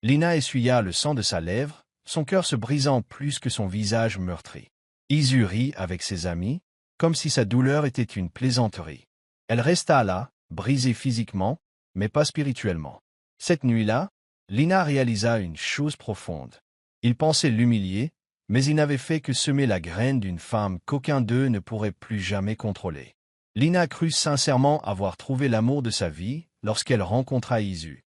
Lina essuya le sang de sa lèvre, son cœur se brisant plus que son visage meurtri. Isu rit avec ses amis, comme si sa douleur était une plaisanterie. Elle resta là, brisée physiquement, mais pas spirituellement. Cette nuit-là, Lina réalisa une chose profonde. Il pensait l'humilier, mais il n'avait fait que semer la graine d'une femme qu'aucun d'eux ne pourrait plus jamais contrôler. Lina crut sincèrement avoir trouvé l'amour de sa vie lorsqu'elle rencontra Isu.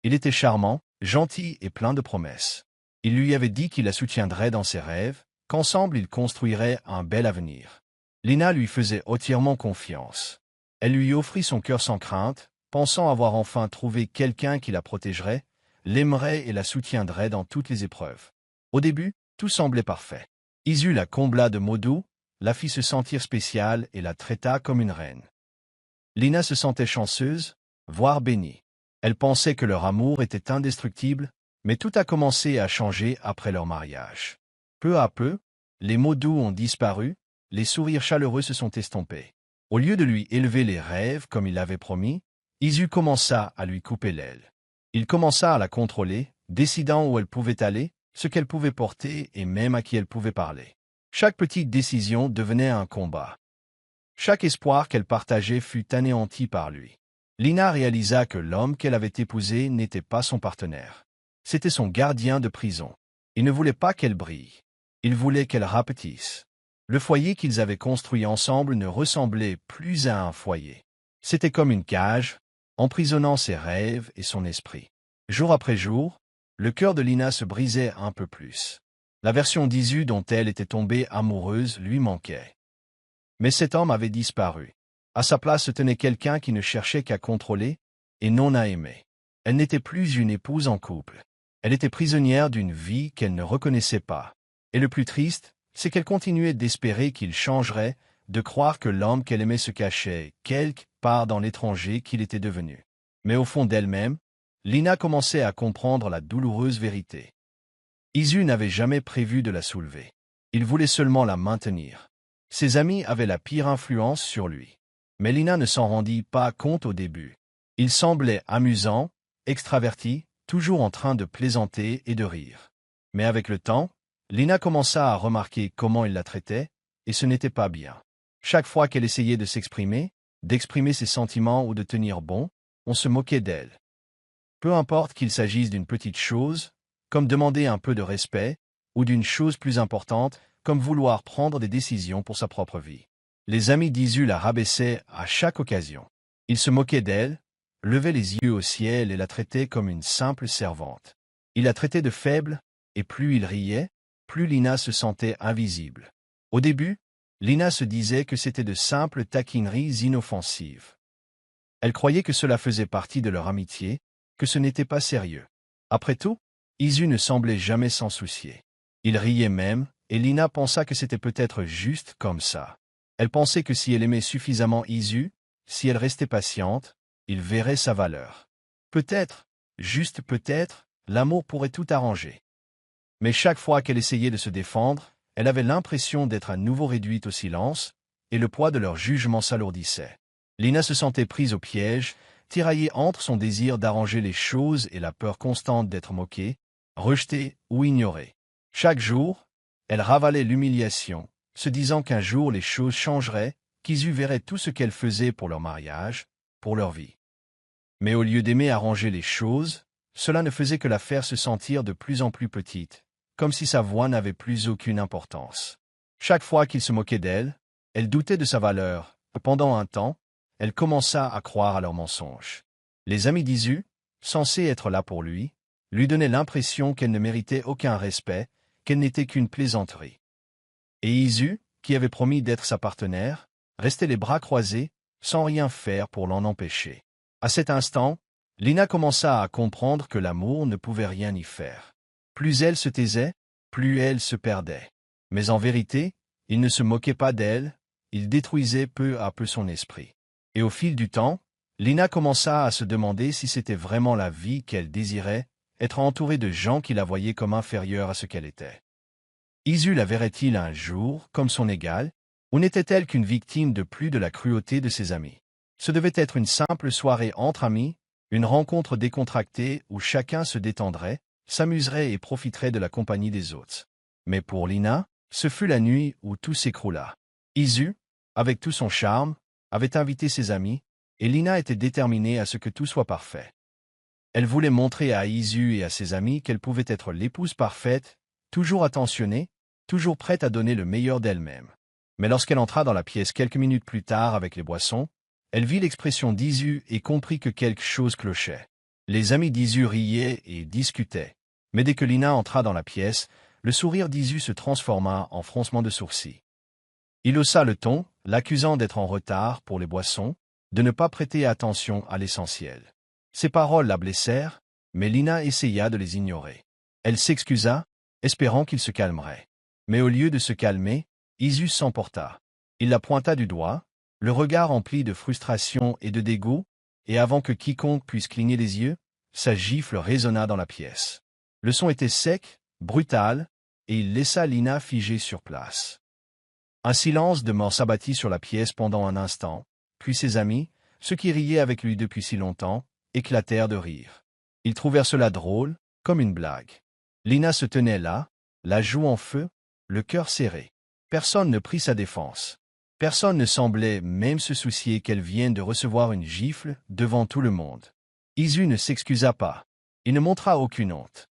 Il était charmant, gentil et plein de promesses. Il lui avait dit qu'il la soutiendrait dans ses rêves, qu'ensemble ils construiraient un bel avenir. Lina lui faisait entièrement confiance. Elle lui offrit son cœur sans crainte, pensant avoir enfin trouvé quelqu'un qui la protégerait, l'aimerait et la soutiendrait dans toutes les épreuves. Au début, tout semblait parfait. Isu la combla de mots doux, la fit se sentir spéciale et la traita comme une reine. Lina se sentait chanceuse, voire bénie. Elle pensait que leur amour était indestructible, mais tout a commencé à changer après leur mariage. Peu à peu, les mots doux ont disparu, les sourires chaleureux se sont estompés. Au lieu de lui élever les rêves comme il l'avait promis, Isu commença à lui couper l'aile. Il commença à la contrôler, décidant où elle pouvait aller, ce qu'elle pouvait porter et même à qui elle pouvait parler. Chaque petite décision devenait un combat. Chaque espoir qu'elle partageait fut anéanti par lui. Lina réalisa que l'homme qu'elle avait épousé n'était pas son partenaire. C'était son gardien de prison. Il ne voulait pas qu'elle brille. Il voulait qu'elle rapetisse. Le foyer qu'ils avaient construit ensemble ne ressemblait plus à un foyer. C'était comme une cage, emprisonnant ses rêves et son esprit. Jour après jour, le cœur de Lina se brisait un peu plus. La version d'Isu dont elle était tombée amoureuse lui manquait. Mais cet homme avait disparu. À sa place se tenait quelqu'un qui ne cherchait qu'à contrôler et non à aimer. Elle n'était plus une épouse en couple. Elle était prisonnière d'une vie qu'elle ne reconnaissait pas. Et le plus triste, c'est qu'elle continuait d'espérer qu'il changerait, de croire que l'homme qu'elle aimait se cachait quelque part dans l'étranger qu'il était devenu. Mais au fond d'elle-même, Lina commençait à comprendre la douloureuse vérité. Isu n'avait jamais prévu de la soulever. Il voulait seulement la maintenir. Ses amis avaient la pire influence sur lui. Mais Lina ne s'en rendit pas compte au début. Il semblait amusant, extraverti, toujours en train de plaisanter et de rire. Mais avec le temps, Lina commença à remarquer comment il la traitait, et ce n'était pas bien. Chaque fois qu'elle essayait de s'exprimer, d'exprimer ses sentiments ou de tenir bon, on se moquait d'elle. Peu importe qu'il s'agisse d'une petite chose, comme demander un peu de respect, ou d'une chose plus importante, comme vouloir prendre des décisions pour sa propre vie. Les amis d'Isu la rabaissaient à chaque occasion. Ils se moquaient d'elle, levaient les yeux au ciel et la traitaient comme une simple servante. Ils la traitaient de faible, et plus ils riaient, plus Lina se sentait invisible. Au début, Lina se disait que c'était de simples taquineries inoffensives. Elle croyait que cela faisait partie de leur amitié, que ce n'était pas sérieux. Après tout, Isu ne semblait jamais s'en soucier. Il riait même, et Lina pensa que c'était peut-être juste comme ça. Elle pensait que si elle aimait suffisamment Isu, si elle restait patiente, il verrait sa valeur. Peut-être, juste peut-être, l'amour pourrait tout arranger. Mais chaque fois qu'elle essayait de se défendre, elle avait l'impression d'être à nouveau réduite au silence, et le poids de leur jugement s'alourdissait. Lina se sentait prise au piège, tiraillée entre son désir d'arranger les choses et la peur constante d'être moquée, rejetée ou ignorée. Chaque jour, elle ravalait l'humiliation, se disant qu'un jour les choses changeraient, qu'Isu verrait tout ce qu'elle faisait pour leur mariage, pour leur vie. Mais au lieu d'aimer arranger les choses, cela ne faisait que la faire se sentir de plus en plus petite, comme si sa voix n'avait plus aucune importance. Chaque fois qu'il se moquait d'elle, elle doutait de sa valeur. Pendant un temps, elle commença à croire à leurs mensonges. Les amis d'Isu, censés être là pour lui donnaient l'impression qu'elle ne méritait aucun respect, qu'elle n'était qu'une plaisanterie. Et Isu, qui avait promis d'être sa partenaire, restait les bras croisés, sans rien faire pour l'en empêcher. À cet instant, Lina commença à comprendre que l'amour ne pouvait rien y faire. Plus elle se taisait, plus elle se perdait. Mais en vérité, il ne se moquait pas d'elle, il détruisait peu à peu son esprit. Et au fil du temps, Lina commença à se demander si c'était vraiment la vie qu'elle désirait, être entourée de gens qui la voyaient comme inférieure à ce qu'elle était. Isu la verrait-il un jour comme son égale, ou n'était-elle qu'une victime de plus de la cruauté de ses amis? Ce devait être une simple soirée entre amis, Une rencontre décontractée où chacun se détendrait, s'amuserait et profiterait de la compagnie des autres. Mais pour Lina, ce fut la nuit où tout s'écroula. Isu, avec tout son charme, avait invité ses amis, et Lina était déterminée à ce que tout soit parfait. Elle voulait montrer à Isu et à ses amis qu'elle pouvait être l'épouse parfaite, toujours attentionnée, toujours prête à donner le meilleur d'elle-même. Mais lorsqu'elle entra dans la pièce quelques minutes plus tard avec les boissons, elle vit l'expression d'Isu et comprit que quelque chose clochait. Les amis d'Isu riaient et discutaient. Mais dès que Lina entra dans la pièce, le sourire d'Isu se transforma en froncement de sourcils. Il haussa le ton, l'accusant d'être en retard pour les boissons, de ne pas prêter attention à l'essentiel. Ces paroles la blessèrent, mais Lina essaya de les ignorer. Elle s'excusa, espérant qu'il se calmerait. Mais au lieu de se calmer, Isu s'emporta. Il la pointa du doigt, le regard empli de frustration et de dégoût, et avant que quiconque puisse cligner les yeux, sa gifle résonna dans la pièce. Le son était sec, brutal, et il laissa Lina figée sur place. Un silence de mort s'abattit sur la pièce pendant un instant, puis ses amis, ceux qui riaient avec lui depuis si longtemps, éclatèrent de rire. Ils trouvèrent cela drôle, comme une blague. Lina se tenait là, la joue en feu, le cœur serré. Personne ne prit sa défense. Personne ne semblait même se soucier qu'elle vienne de recevoir une gifle devant tout le monde. Isu ne s'excusa pas. Il ne montra aucune honte.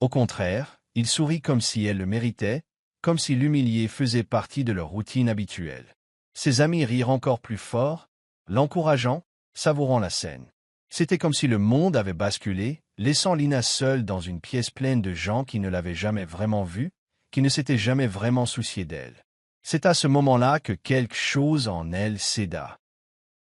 Au contraire, il sourit comme si elle le méritait, comme si l'humilier faisait partie de leur routine habituelle. Ses amis rirent encore plus fort, l'encourageant, savourant la scène. C'était comme si le monde avait basculé, laissant Lina seule dans une pièce pleine de gens qui ne l'avaient jamais vraiment vue, qui ne s'étaient jamais vraiment souciés d'elle. C'est à ce moment-là que quelque chose en elle céda.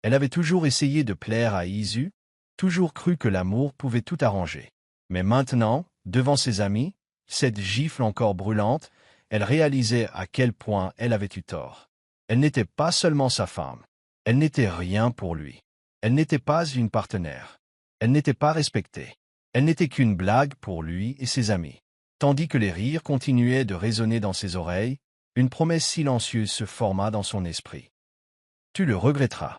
Elle avait toujours essayé de plaire à Isu, toujours cru que l'amour pouvait tout arranger. Mais maintenant, devant ses amis, cette gifle encore brûlante, elle réalisait à quel point elle avait eu tort. Elle n'était pas seulement sa femme. Elle n'était rien pour lui. Elle n'était pas une partenaire. Elle n'était pas respectée. Elle n'était qu'une blague pour lui et ses amis. Tandis que les rires continuaient de résonner dans ses oreilles, une promesse silencieuse se forma dans son esprit. Tu le regretteras.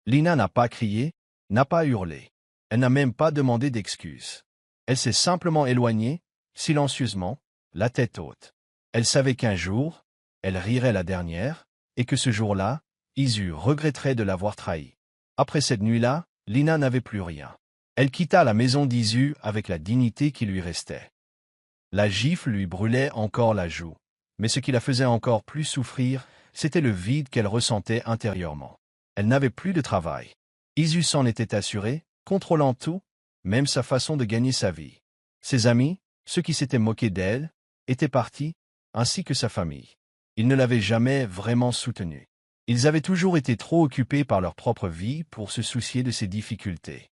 Lina n'a pas crié, n'a pas hurlé. Elle n'a même pas demandé d'excuses. Elle s'est simplement éloignée, silencieusement, la tête haute. Elle savait qu'un jour, elle rirait la dernière, et que ce jour-là, Isu regretterait de l'avoir trahi. Après cette nuit-là, Lina n'avait plus rien. Elle quitta la maison d'Isu avec la dignité qui lui restait. La gifle lui brûlait encore la joue, mais ce qui la faisait encore plus souffrir, c'était le vide qu'elle ressentait intérieurement. Elle n'avait plus de travail. Isu s'en était assuré, contrôlant tout, même sa façon de gagner sa vie. Ses amis, ceux qui s'étaient moqués d'elle, étaient partis, ainsi que sa famille. Ils ne l'avaient jamais vraiment soutenue. Ils avaient toujours été trop occupés par leur propre vie pour se soucier de ses difficultés.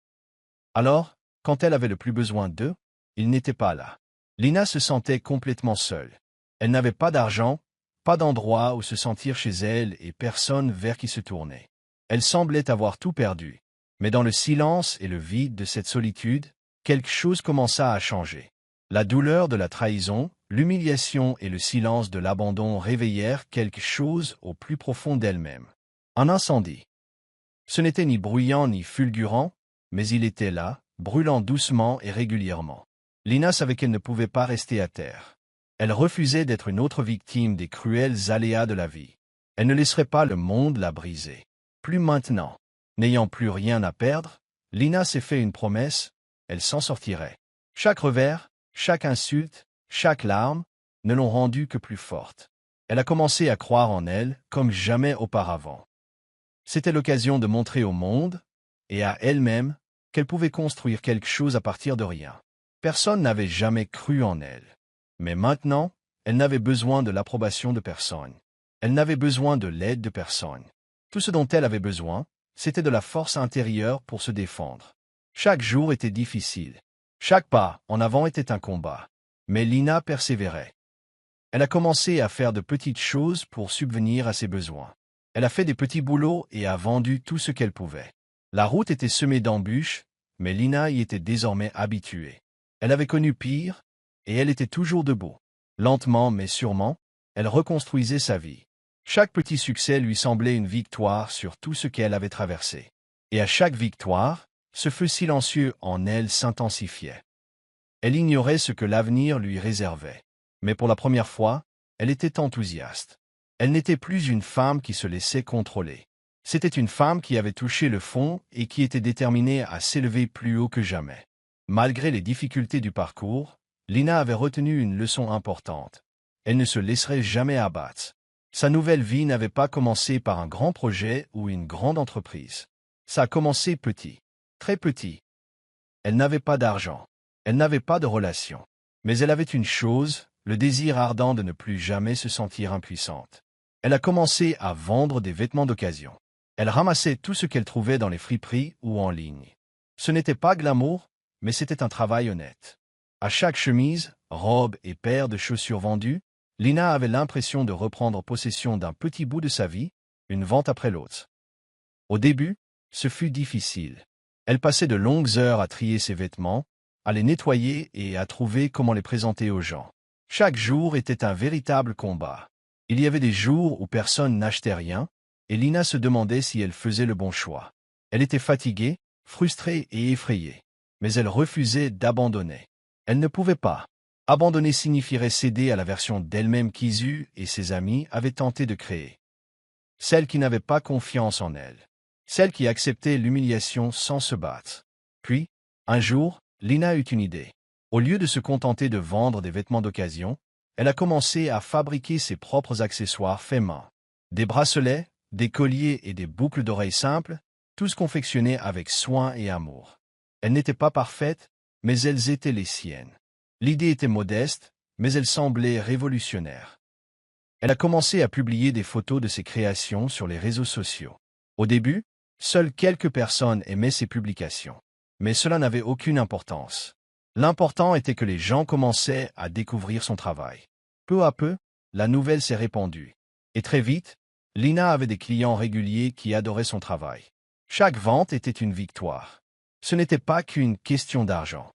Alors, quand elle avait le plus besoin d'eux, ils n'étaient pas là. Lina se sentait complètement seule. Elle n'avait pas d'argent, pas d'endroit où se sentir chez elle et personne vers qui se tourner. Elle semblait avoir tout perdu. Mais dans le silence et le vide de cette solitude, quelque chose commença à changer. La douleur de la trahison, l'humiliation et le silence de l'abandon réveillèrent quelque chose au plus profond d'elle-même. Un incendie. Ce n'était ni bruyant ni fulgurant, mais il était là, brûlant doucement et régulièrement. Lina savait qu'elle ne pouvait pas rester à terre. Elle refusait d'être une autre victime des cruels aléas de la vie. Elle ne laisserait pas le monde la briser. Plus maintenant. N'ayant plus rien à perdre, Lina s'est fait une promesse, elle s'en sortirait. Chaque revers, chaque insulte, chaque larme, ne l'ont rendue que plus forte. Elle a commencé à croire en elle comme jamais auparavant. C'était l'occasion de montrer au monde, et à elle-même, qu'elle pouvait construire quelque chose à partir de rien. Personne n'avait jamais cru en elle. Mais maintenant, elle n'avait besoin de l'approbation de personne. Elle n'avait besoin de l'aide de personne. Tout ce dont elle avait besoin, c'était de la force intérieure pour se défendre. Chaque jour était difficile. Chaque pas en avant était un combat. Mais Lina persévérait. Elle a commencé à faire de petites choses pour subvenir à ses besoins. Elle a fait des petits boulots et a vendu tout ce qu'elle pouvait. La route était semée d'embûches, mais Lina y était désormais habituée. Elle avait connu pire, et elle était toujours debout. Lentement mais sûrement, elle reconstruisait sa vie. Chaque petit succès lui semblait une victoire sur tout ce qu'elle avait traversé. Et à chaque victoire, ce feu silencieux en elle s'intensifiait. Elle ignorait ce que l'avenir lui réservait. Mais pour la première fois, elle était enthousiaste. Elle n'était plus une femme qui se laissait contrôler. C'était une femme qui avait touché le fond et qui était déterminée à s'élever plus haut que jamais. Malgré les difficultés du parcours, Lina avait retenu une leçon importante. Elle ne se laisserait jamais abattre. Sa nouvelle vie n'avait pas commencé par un grand projet ou une grande entreprise. Ça a commencé petit, très petit. Elle n'avait pas d'argent. Elle n'avait pas de relations. Mais elle avait une chose, le désir ardent de ne plus jamais se sentir impuissante. Elle a commencé à vendre des vêtements d'occasion. Elle ramassait tout ce qu'elle trouvait dans les friperies ou en ligne. Ce n'était pas glamour, mais c'était un travail honnête. À chaque chemise, robe et paire de chaussures vendues, Lina avait l'impression de reprendre possession d'un petit bout de sa vie, une vente après l'autre. Au début, ce fut difficile. Elle passait de longues heures à trier ses vêtements, à les nettoyer et à trouver comment les présenter aux gens. Chaque jour était un véritable combat. Il y avait des jours où personne n'achetait rien, et Lina se demandait si elle faisait le bon choix. Elle était fatiguée, frustrée et effrayée. Mais elle refusait d'abandonner. Elle ne pouvait pas. Abandonner signifierait céder à la version d'elle-même qu'Isu et ses amis avaient tenté de créer. Celle qui n'avait pas confiance en elle. Celle qui acceptait l'humiliation sans se battre. Puis, un jour, Lina eut une idée. Au lieu de se contenter de vendre des vêtements d'occasion, elle a commencé à fabriquer ses propres accessoires faits main. Des bracelets, des colliers et des boucles d'oreilles simples, tous confectionnés avec soin et amour. Elles n'étaient pas parfaites, mais elles étaient les siennes. L'idée était modeste, mais elle semblait révolutionnaire. Elle a commencé à publier des photos de ses créations sur les réseaux sociaux. Au début, seules quelques personnes aimaient ses publications. Mais cela n'avait aucune importance. L'important était que les gens commençaient à découvrir son travail. Peu à peu, la nouvelle s'est répandue. Et très vite, Lina avait des clients réguliers qui adoraient son travail. Chaque vente était une victoire. Ce n'était pas qu'une question d'argent.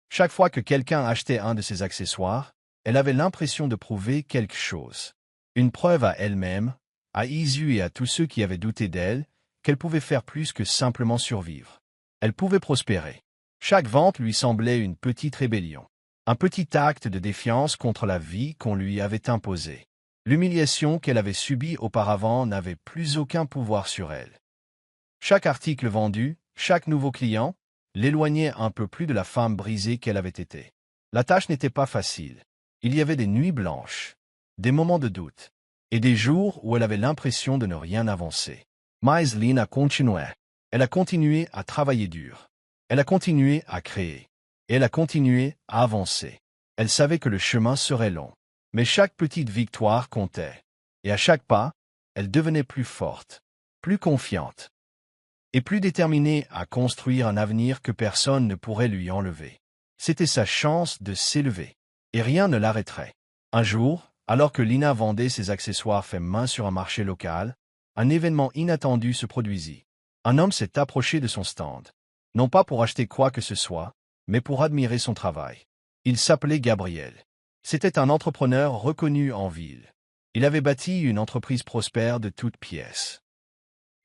Chaque fois que quelqu'un achetait un de ses accessoires, elle avait l'impression de prouver quelque chose. Une preuve à elle-même, à Isu et à tous ceux qui avaient douté d'elle, qu'elle pouvait faire plus que simplement survivre. Elle pouvait prospérer. Chaque vente lui semblait une petite rébellion. Un petit acte de défiance contre la vie qu'on lui avait imposée. L'humiliation qu'elle avait subie auparavant n'avait plus aucun pouvoir sur elle. Chaque article vendu, chaque nouveau client, l'éloignait un peu plus de la femme brisée qu'elle avait été. La tâche n'était pas facile. Il y avait des nuits blanches, des moments de doute, et des jours où elle avait l'impression de ne rien avancer. Mais Lina continuait. Elle a continué à travailler dur. Elle a continué à créer. Et elle a continué à avancer. Elle savait que le chemin serait long. Mais chaque petite victoire comptait. Et à chaque pas, elle devenait plus forte, plus confiante, et plus déterminée à construire un avenir que personne ne pourrait lui enlever. C'était sa chance de s'élever. Et rien ne l'arrêterait. Un jour, alors que Lina vendait ses accessoires faits main sur un marché local, un événement inattendu se produisit. Un homme s'est approché de son stand. Non pas pour acheter quoi que ce soit, mais pour admirer son travail. Il s'appelait Gabriel. C'était un entrepreneur reconnu en ville. Il avait bâti une entreprise prospère de toutes pièces.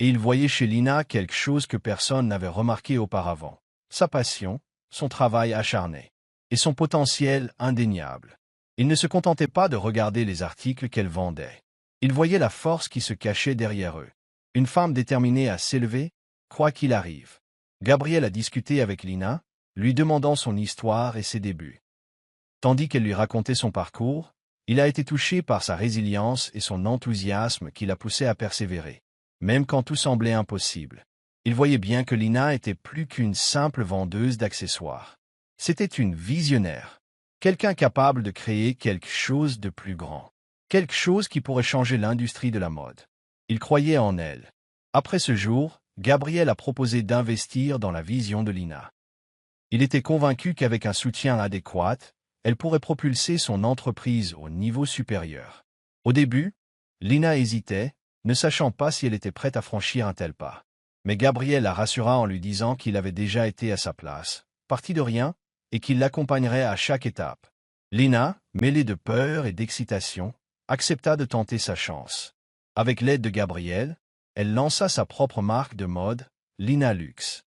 Et il voyait chez Lina quelque chose que personne n'avait remarqué auparavant. Sa passion, son travail acharné, et son potentiel indéniable. Il ne se contentait pas de regarder les articles qu'elle vendait. Il voyait la force qui se cachait derrière eux. Une femme déterminée à s'élever, quoi qu'il arrive. Gabriel a discuté avec Lina, lui demandant son histoire et ses débuts. Tandis qu'elle lui racontait son parcours, il a été touché par sa résilience et son enthousiasme qui l'a poussé à persévérer. Même quand tout semblait impossible. Il voyait bien que Lina était plus qu'une simple vendeuse d'accessoires. C'était une visionnaire. Quelqu'un capable de créer quelque chose de plus grand. Quelque chose qui pourrait changer l'industrie de la mode. Il croyait en elle. Après ce jour, Gabriel a proposé d'investir dans la vision de Lina. Il était convaincu qu'avec un soutien adéquat, elle pourrait propulser son entreprise au niveau supérieur. Au début, Lina hésitait, ne sachant pas si elle était prête à franchir un tel pas. Mais Gabriel la rassura en lui disant qu'il avait déjà été à sa place, parti de rien, et qu'il l'accompagnerait à chaque étape. Lina, mêlée de peur et d'excitation, accepta de tenter sa chance. Avec l'aide de Gabriel, elle lança sa propre marque de mode, Lina Luxe.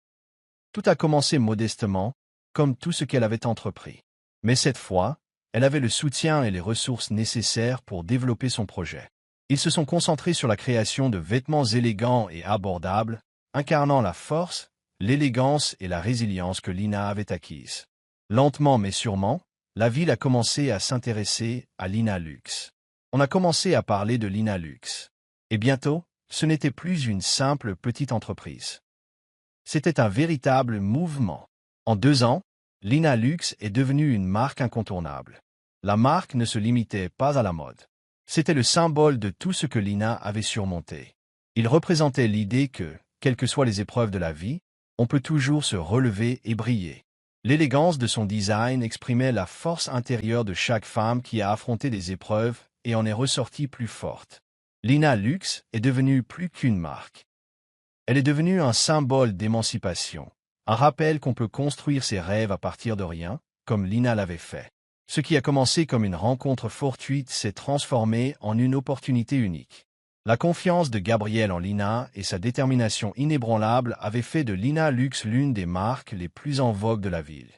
Tout a commencé modestement, comme tout ce qu'elle avait entrepris. Mais cette fois, elle avait le soutien et les ressources nécessaires pour développer son projet. Ils se sont concentrés sur la création de vêtements élégants et abordables, incarnant la force, l'élégance et la résilience que Lina avait acquises. Lentement mais sûrement, la ville a commencé à s'intéresser à Lina Luxe. On a commencé à parler de Lina Luxe. Et bientôt, ce n'était plus une simple petite entreprise. C'était un véritable mouvement. En 2 ans, Lina Luxe est devenue une marque incontournable. La marque ne se limitait pas à la mode. C'était le symbole de tout ce que Lina avait surmonté. Il représentait l'idée que, quelles que soient les épreuves de la vie, on peut toujours se relever et briller. L'élégance de son design exprimait la force intérieure de chaque femme qui a affronté des épreuves et en est ressortie plus forte. Lina Luxe est devenue plus qu'une marque. Elle est devenue un symbole d'émancipation, un rappel qu'on peut construire ses rêves à partir de rien, comme Lina l'avait fait. Ce qui a commencé comme une rencontre fortuite s'est transformé en une opportunité unique. La confiance de Gabriel en Lina et sa détermination inébranlable avaient fait de Lina Luxe l'une des marques les plus en vogue de la ville.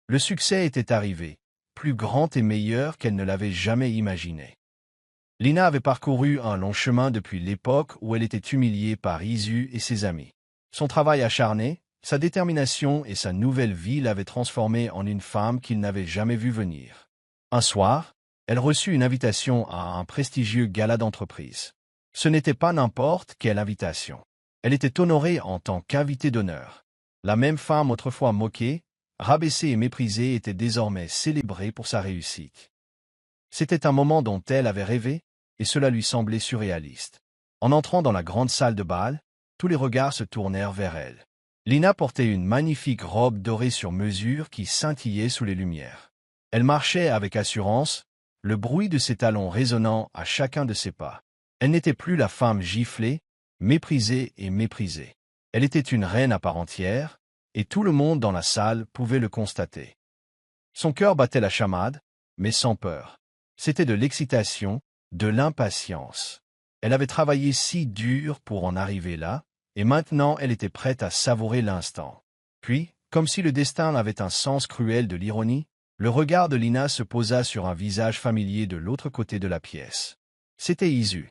Le succès était arrivé, plus grand et meilleur qu'elle ne l'avait jamais imaginé. Lina avait parcouru un long chemin depuis l'époque où elle était humiliée par Isu et ses amis. Son travail acharné, sa détermination et sa nouvelle vie l'avaient transformée en une femme qu'il n'avait jamais vue venir. Un soir, elle reçut une invitation à un prestigieux gala d'entreprise. Ce n'était pas n'importe quelle invitation. Elle était honorée en tant qu'invitée d'honneur. La même femme autrefois moquée, rabaissée et méprisée était désormais célébrée pour sa réussite. C'était un moment dont elle avait rêvé, et cela lui semblait surréaliste. En entrant dans la grande salle de bal, tous les regards se tournèrent vers elle. Lina portait une magnifique robe dorée sur mesure qui scintillait sous les lumières. Elle marchait avec assurance, le bruit de ses talons résonnant à chacun de ses pas. Elle n'était plus la femme giflée, méprisée et méprisée. Elle était une reine à part entière, et tout le monde dans la salle pouvait le constater. Son cœur battait la chamade, mais sans peur. C'était de l'excitation, de l'impatience. Elle avait travaillé si dur pour en arriver là, et maintenant elle était prête à savourer l'instant. Puis, comme si le destin avait un sens cruel de l'ironie, le regard de Lina se posa sur un visage familier de l'autre côté de la pièce. C'était Isu.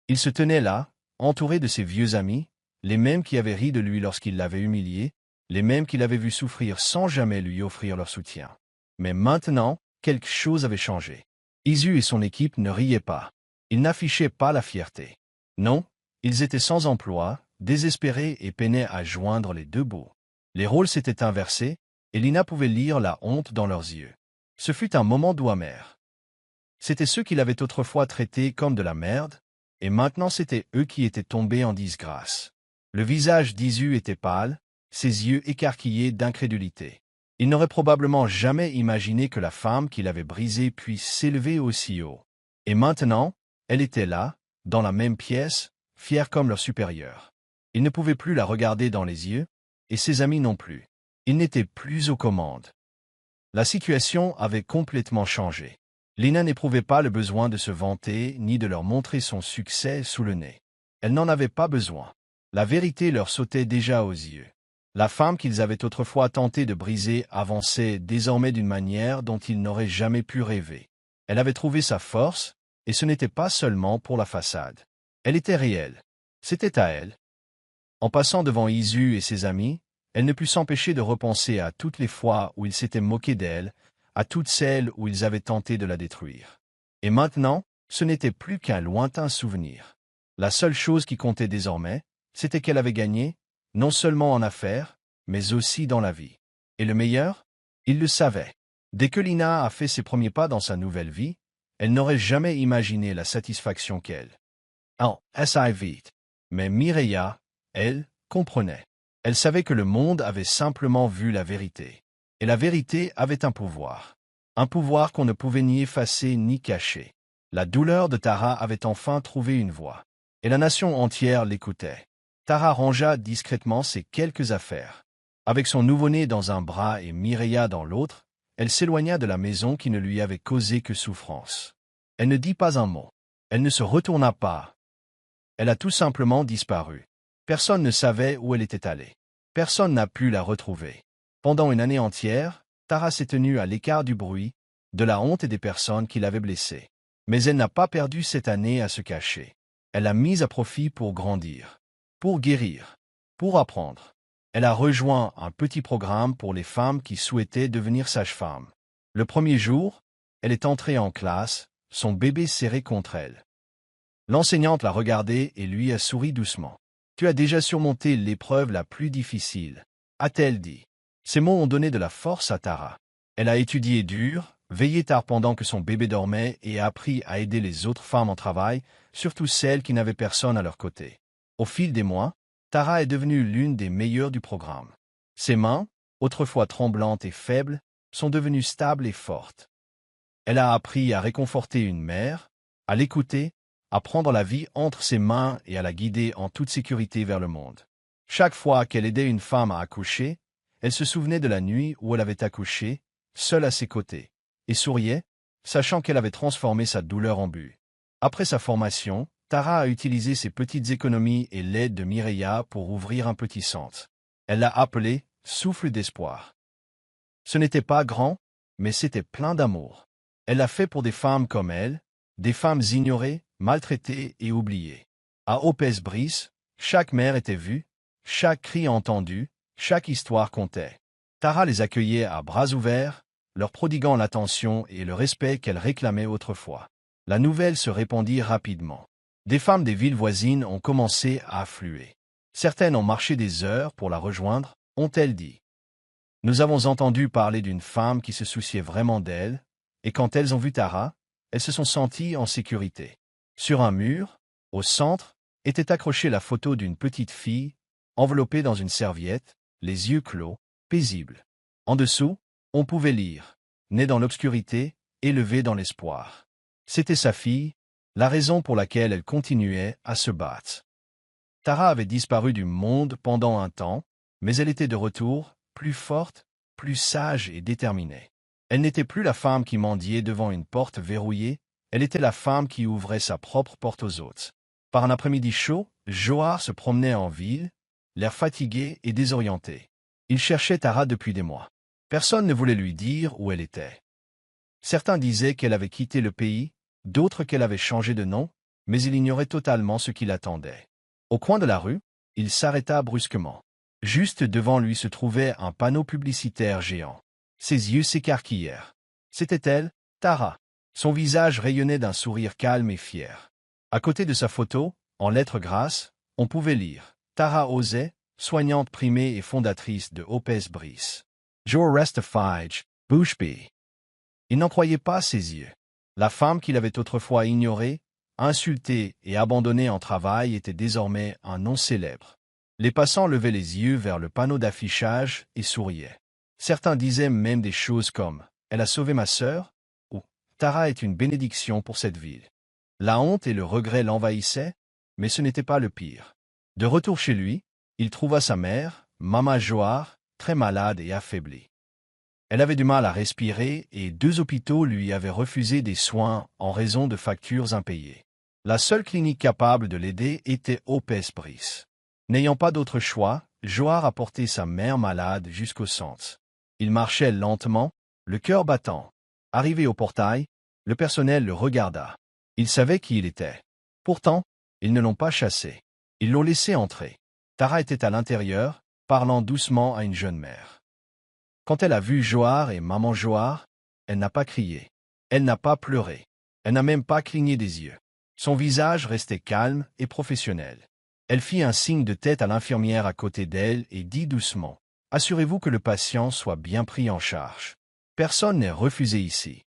Il se tenait là, entouré de ses vieux amis, les mêmes qui avaient ri de lui lorsqu'il l'avait humilié, les mêmes qu'il avait vu souffrir sans jamais lui offrir leur soutien. Mais maintenant, quelque chose avait changé. Isu et son équipe ne riaient pas. Ils n'affichaient pas la fierté. Non, ils étaient sans emploi, désespérés et peinaient à joindre les deux bouts. Les rôles s'étaient inversés, et Lina pouvait lire la honte dans leurs yeux. Ce fut un moment doux amer. C'étaient ceux qui l'avaient autrefois traité comme de la merde, et maintenant c'étaient eux qui étaient tombés en disgrâce. Le visage d'Isu était pâle, ses yeux écarquillés d'incrédulité. Il n'aurait probablement jamais imaginé que la femme qu'il avait brisée puisse s'élever aussi haut. Et maintenant, elle était là, dans la même pièce, fière comme leur supérieure. Il ne pouvait plus la regarder dans les yeux, et ses amis non plus. Ils n'étaient plus aux commandes. La situation avait complètement changé. Lina n'éprouvait pas le besoin de se vanter ni de leur montrer son succès sous le nez. Elle n'en avait pas besoin. La vérité leur sautait déjà aux yeux. La femme qu'ils avaient autrefois tenté de briser avançait désormais d'une manière dont ils n'auraient jamais pu rêver. Elle avait trouvé sa force, et ce n'était pas seulement pour la façade. Elle était réelle. C'était à elle. En passant devant Isu et ses amis, elle ne put s'empêcher de repenser à toutes les fois où ils s'étaient moqués d'elle, à toutes celles où ils avaient tenté de la détruire. Et maintenant, ce n'était plus qu'un lointain souvenir. La seule chose qui comptait désormais, c'était qu'elle avait gagné, non seulement en affaires, mais aussi dans la vie. Et le meilleur? Il le savait. Dès que Lina a fait ses premiers pas dans sa nouvelle vie, elle n'aurait jamais imaginé la satisfaction qu'elle en SIV. Mais Mireia, elle, comprenait. Elle savait que le monde avait simplement vu la vérité. Et la vérité avait un pouvoir. Un pouvoir qu'on ne pouvait ni effacer ni cacher. La douleur de Tara avait enfin trouvé une voie. Et la nation entière l'écoutait. Tara rangea discrètement ses quelques affaires. Avec son nouveau-né dans un bras et Mireia dans l'autre, elle s'éloigna de la maison qui ne lui avait causé que souffrance. Elle ne dit pas un mot. Elle ne se retourna pas. Elle a tout simplement disparu. Personne ne savait où elle était allée. Personne n'a pu la retrouver. Pendant une année entière, Tara s'est tenue à l'écart du bruit, de la honte et des personnes qui l'avaient blessée. Mais elle n'a pas perdu cette année à se cacher. Elle l'a mise à profit pour grandir, pour guérir, pour apprendre. Elle a rejoint un petit programme pour les femmes qui souhaitaient devenir sage-femme. Le premier jour, elle est entrée en classe, son bébé serré contre elle. L'enseignante l'a regardée et lui a souri doucement. « Tu as déjà surmonté l'épreuve la plus difficile », a-t-elle dit. Ces mots ont donné de la force à Tara. Elle a étudié dur, veillé tard pendant que son bébé dormait et a appris à aider les autres femmes en travail, surtout celles qui n'avaient personne à leur côté. Au fil des mois, Tara est devenue l'une des meilleures du programme. Ses mains, autrefois tremblantes et faibles, sont devenues stables et fortes. Elle a appris à réconforter une mère, à l'écouter, à prendre la vie entre ses mains et à la guider en toute sécurité vers le monde. Chaque fois qu'elle aidait une femme à accoucher, elle se souvenait de la nuit où elle avait accouché, seule à ses côtés, et souriait, sachant qu'elle avait transformé sa douleur en but. Après sa formation, Tara a utilisé ses petites économies et l'aide de Mireia pour ouvrir un petit centre. Elle l'a appelé « Souffle d'espoir ». Ce n'était pas grand, mais c'était plein d'amour. Elle l'a fait pour des femmes comme elle, des femmes ignorées, maltraitées et oubliées. À Opes-Brice, chaque mère était vue, chaque cri entendu, chaque histoire comptait. Tara les accueillait à bras ouverts, leur prodiguant l'attention et le respect qu'elle réclamait autrefois. La nouvelle se répandit rapidement. Des femmes des villes voisines ont commencé à affluer. Certaines ont marché des heures pour la rejoindre, ont-elles dit. Nous avons entendu parler d'une femme qui se souciait vraiment d'elle, et quand elles ont vu Tara, elles se sont senties en sécurité. Sur un mur, au centre, était accrochée la photo d'une petite fille, enveloppée dans une serviette, les yeux clos, paisible. En dessous, on pouvait lire « Née dans l'obscurité, élevée dans l'espoir ». C'était sa fille, la raison pour laquelle elle continuait à se battre. Tara avait disparu du monde pendant un temps, mais elle était de retour, plus forte, plus sage et déterminée. Elle n'était plus la femme qui mendiait devant une porte verrouillée, elle était la femme qui ouvrait sa propre porte aux autres. Par un après-midi chaud, Johar se promenait en ville, l'air fatigué et désorienté. Il cherchait Tara depuis des mois. Personne ne voulait lui dire où elle était. Certains disaient qu'elle avait quitté le pays, d'autres qu'elle avait changé de nom, mais il ignorait totalement ce qui l'attendait. Au coin de la rue, il s'arrêta brusquement. Juste devant lui se trouvait un panneau publicitaire géant. Ses yeux s'écarquillèrent. C'était elle, Tara. Son visage rayonnait d'un sourire calme et fier. À côté de sa photo, en lettres grasses, on pouvait lire « Tara Osei, soignante primée et fondatrice de Opes-Brice. Jour Restifige, bouche bée. » Il n'en croyait pas ses yeux. La femme qu'il avait autrefois ignorée, insultée et abandonnée en travail était désormais un nom célèbre. Les passants levaient les yeux vers le panneau d'affichage et souriaient. Certains disaient même des choses comme « Elle a sauvé ma sœur » ou « Tara est une bénédiction pour cette ville ». La honte et le regret l'envahissaient, mais ce n'était pas le pire. De retour chez lui, il trouva sa mère, Mama Johar, très malade et affaiblie. Elle avait du mal à respirer et 2 hôpitaux lui avaient refusé des soins en raison de factures impayées. La seule clinique capable de l'aider était Opes-Brice. N'ayant pas d'autre choix, Johar a porté sa mère malade jusqu'au centre. Il marchait lentement, le cœur battant. Arrivé au portail, le personnel le regarda. Il savait qui il était. Pourtant, ils ne l'ont pas chassé. Ils l'ont laissé entrer. Tara était à l'intérieur, parlant doucement à une jeune mère. Quand elle a vu Johar et Maman Johar, elle n'a pas crié. Elle n'a pas pleuré. Elle n'a même pas cligné des yeux. Son visage restait calme et professionnel. Elle fit un signe de tête à l'infirmière à côté d'elle et dit doucement « Assurez-vous que le patient soit bien pris en charge. Personne n'est refusé ici. »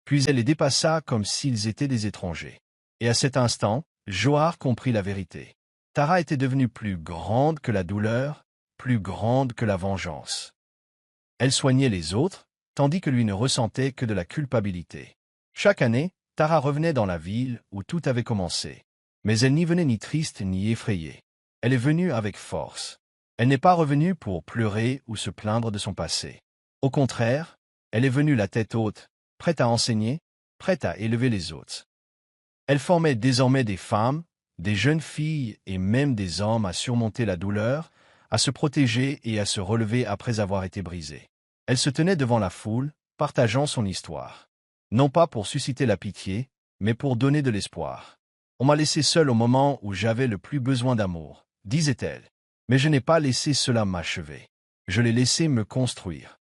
Puis elle les dépassa comme s'ils étaient des étrangers. Et à cet instant, Johar comprit la vérité. Tara était devenue plus grande que la douleur, plus grande que la vengeance. Elle soignait les autres, tandis que lui ne ressentait que de la culpabilité. Chaque année, Tara revenait dans la ville où tout avait commencé. Mais elle n'y venait ni triste ni effrayée. Elle est venue avec force. Elle n'est pas revenue pour pleurer ou se plaindre de son passé. Au contraire, elle est venue la tête haute, prête à enseigner, prête à élever les autres. Elle formait désormais des femmes, des jeunes filles et même des hommes à surmonter la douleur, à se protéger et à se relever après avoir été brisée. Elle se tenait devant la foule, partageant son histoire. Non pas pour susciter la pitié, mais pour donner de l'espoir. On m'a laissé seule au moment où j'avais le plus besoin d'amour, disait-elle. Mais je n'ai pas laissé cela m'achever. Je l'ai laissé me construire.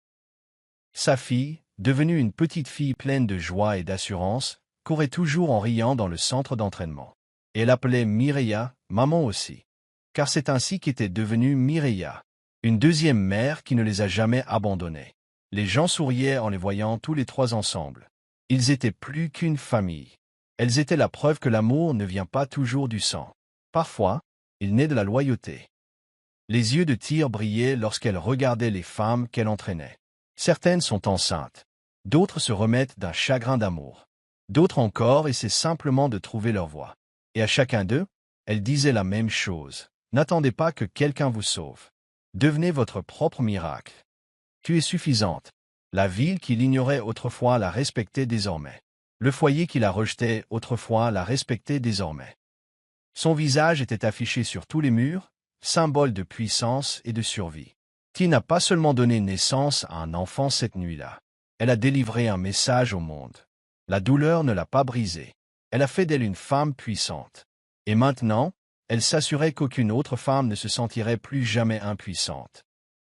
Sa fille, devenue une petite fille pleine de joie et d'assurance, courait toujours en riant dans le centre d'entraînement. Et elle appelait Mireia, maman aussi. Car c'est ainsi qu'était devenue Mireia, une deuxième mère qui ne les a jamais abandonnés. Les gens souriaient en les voyant tous les trois ensemble. Ils étaient plus qu'une famille. Elles étaient la preuve que l'amour ne vient pas toujours du sang. Parfois, il naît de la loyauté. Les yeux de Tyr brillaient lorsqu'elle regardait les femmes qu'elle entraînait. Certaines sont enceintes. D'autres se remettent d'un chagrin d'amour. D'autres encore essaient simplement de trouver leur voie. Et à chacun d'eux, elle disait la même chose. N'attendez pas que quelqu'un vous sauve. Devenez votre propre miracle. Tu es suffisante. La ville qui l'ignorait autrefois la respectait désormais. Le foyer qui la rejetait autrefois la respectait désormais. Son visage était affiché sur tous les murs, symbole de puissance et de survie. Ty n'a pas seulement donné naissance à un enfant cette nuit-là. Elle a délivré un message au monde. La douleur ne l'a pas brisée. Elle a fait d'elle une femme puissante. Et maintenant, elle s'assurait qu'aucune autre femme ne se sentirait plus jamais impuissante.